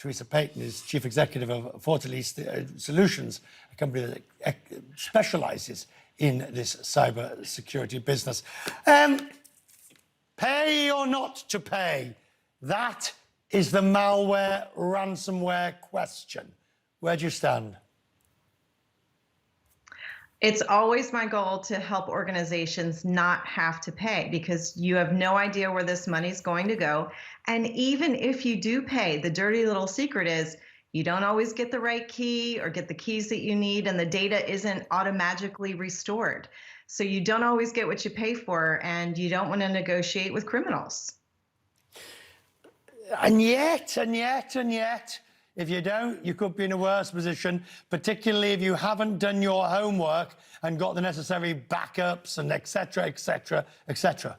Theresa Payton is Chief Executive of Fortalice Solutions, a company that specializes in this cybersecurity business. Pay or not to pay? That is the malware ransomware question. Where do you stand? It's always my goal to help organizations not have to pay, because you have no idea where this money's going to go. And even if you do pay, the dirty little secret is you don't always get the right key or get the keys that you need, and the data isn't automatically restored. So you don't always get what you pay for, and you don't want to negotiate with criminals. And yet, if you don't, you could be in a worse position, particularly if you haven't done your homework and got the necessary backups and et cetera, et cetera, et cetera.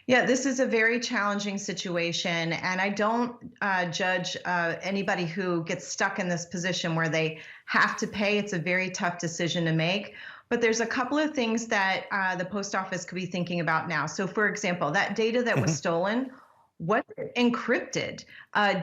Yeah, this is a very challenging situation, and I don't judge anybody who gets stuck in this position where they have to pay. It's a very tough decision to make. But there's a couple of things that the post office could be thinking about now. So, for example, that data that was stolen, was it encrypted?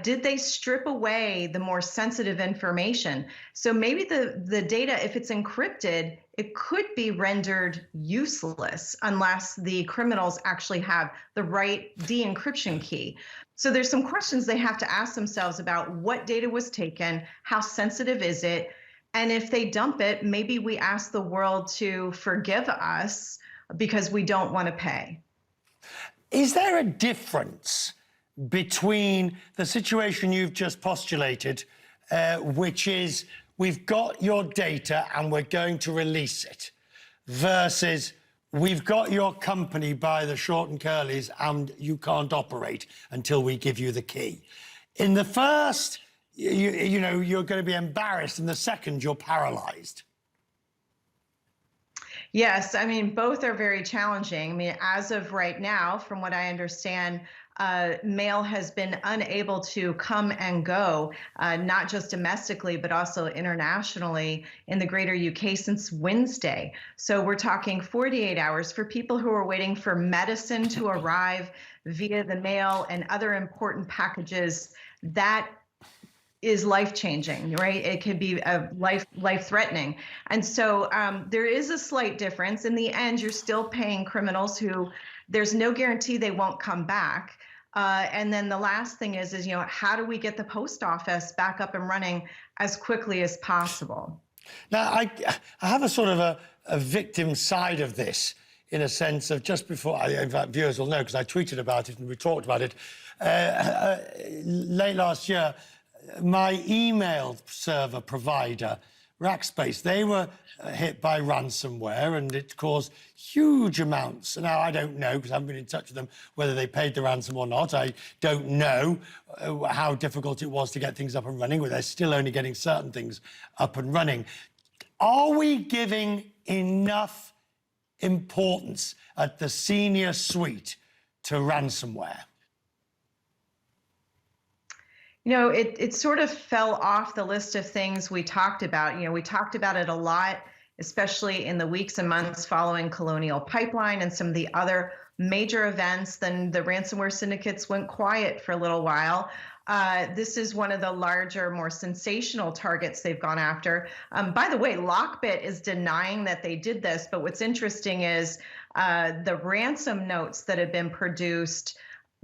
Did they strip away the more sensitive information? So maybe the data, if it's encrypted, it could be rendered useless unless the criminals actually have the right de-encryption key. So there's some questions they have to ask themselves about what data was taken, how sensitive is it, and if they dump it, maybe we ask the world to forgive us because we don't want to pay. Is there a difference between the situation you've just postulated, which is we've got your data and we're going to release it, versus we've got your company by the short and curlies and you can't operate until we give you the key? In the first, you know, you're going to be embarrassed. In the second, you're paralyzed. Yes, I mean, both are very challenging. I mean, as of right now, from what I understand, mail has been unable to come and go, not just domestically, but also internationally in the greater UK since Wednesday. So we're talking 48 hours for people who are waiting for medicine to arrive via the mail and other important packages. That is life-changing, right? It could be life-threatening. And so there is a slight difference. In the end, you're still paying criminals who there's no guarantee they won't come back. And then the last thing is, you know, how do we get the post office back up and running as quickly as possible? Now, I have a sort of a victim side of this, in a sense of just before, in fact, viewers will know because I tweeted about it and we talked about it. Late last year, my email server provider, Rackspace, they were hit by ransomware and it caused huge amounts. Now, I don't know, because I haven't been in touch with them, whether they paid the ransom or not. I don't know how difficult it was to get things up and running, but they're still only getting certain things up and running. Are we giving enough importance at the senior suite to ransomware? You know, it sort of fell off the list of things we talked about. You know, we talked about it a lot, especially in the weeks and months following Colonial Pipeline and some of the other major events. Then the ransomware syndicates went quiet for a little while. This is one of the larger, more sensational targets they've gone after. By the way, Lockbit is denying that they did this, but what's interesting is the ransom notes that have been produced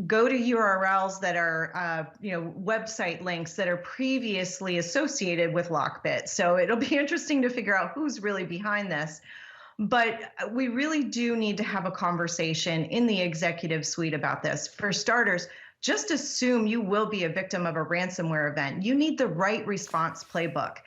go to URLs that are, you know, website links that are previously associated with Lockbit. So it'll be interesting to figure out who's really behind this. But we really do need to have a conversation in the executive suite about this. For starters, just assume you will be a victim of a ransomware event. You need the right response playbook.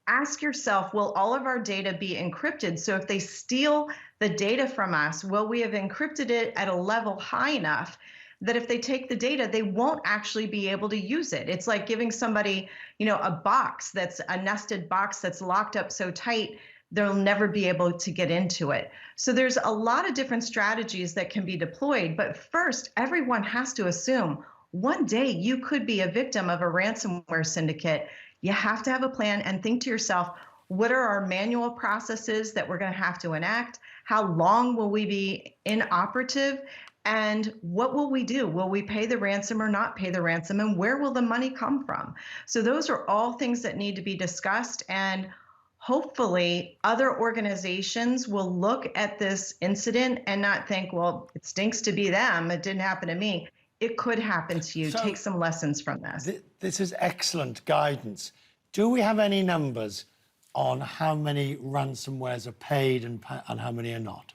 Ask yourself, will all of our data be encrypted? So if they steal the data from us, will we have encrypted it at a level high enough that if they take the data, they won't actually be able to use it? It's like giving somebody, you know, a box that's a nested box that's locked up so tight, they'll never be able to get into it. So there's a lot of different strategies that can be deployed. But first, everyone has to assume one day you could be a victim of a ransomware syndicate. You have to have a plan and think to yourself, what are our manual processes that we're going to have to enact? How long will we be inoperative? And what will we do? Will we pay the ransom or not pay the ransom? And where will the money come from? So those are all things that need to be discussed. And hopefully other organizations will look at this incident and not think, well, it stinks to be them. It didn't happen to me. It could happen to you. So take some lessons from this. This is excellent guidance. Do we have any numbers on how many ransomwares are paid and how many are not?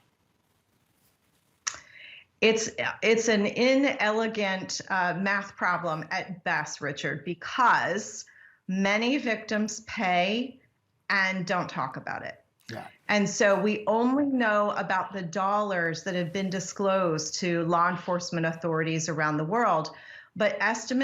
It's an inelegant math problem at best, Richard, because many victims pay and don't talk about it. Yeah. And so we only know about the dollars that have been disclosed to law enforcement authorities around the world, but estimates